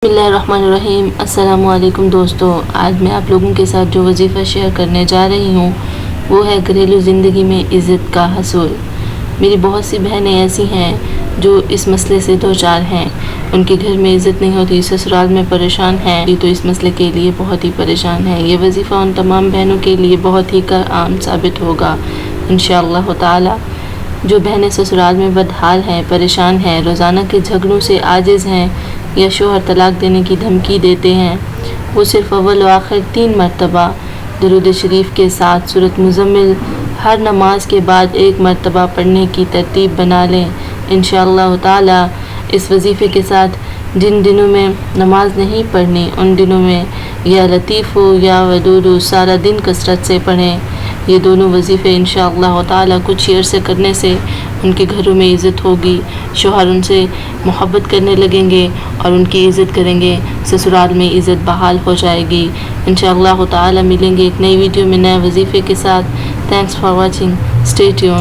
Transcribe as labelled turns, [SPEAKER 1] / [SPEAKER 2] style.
[SPEAKER 1] बिस्मिल्लाहिर्रहमानिर्रहीम। अस्सलाम वालेकुम दोस्तों, आज मैं आप लोगों के साथ जो वजीफ़ा शेयर करने जा रही हूँ वो है घरेलू ज़िंदगी में इज़्ज़त का हसूल। मेरी बहुत सी बहनें ऐसी हैं जो इस मसले से दो चार हैं, उनके घर में इज़्ज़त नहीं होती, ससुराल में परेशान हैं, तो इस मसले के लिए बहुत ही परेशान हैं। ये वजीफ़ा उन तमाम बहनों के लिए बहुत ही आम साबित होगा इंशाअल्लाह ताला। जो बहनें ससुराल में बदहाल हैं, परेशान हैं, रोज़ाना के झगड़ों से आजिज़ हैं या शोहर तलाक देने की धमकी देते हैं, वो सिर्फ़ अव्वल व आखिर 3 मरतबा दुरूद शरीफ के साथ सूरत मुज़म्मिल हर नमाज के बाद 1 मरतबा पढ़ने की तरतीब बना लें। इंशाअल्लाह ताला इस वजीफ़े के साथ जिन दिनों में नमाज नहीं पढ़नी, उन दिनों में या लतीफ़ हो या वदूद हो सारा दिन कसरत से पढ़ें। ये दोनों वजीफ़े इंशाअल्लाह ताला कुछ अरसे करने से उनके घरों में इज़्ज़त होगी, शौहर उनसे मोहब्बत करने लगेंगे और उनकी इज़्ज़त करेंगे, ससुराल में इज़्ज़त बहाल हो जाएगी। इंशाअल्लाह ताला मिलेंगे एक नई वीडियो में नए वजीफ़े के साथ। Thanks for watching, stay tuned.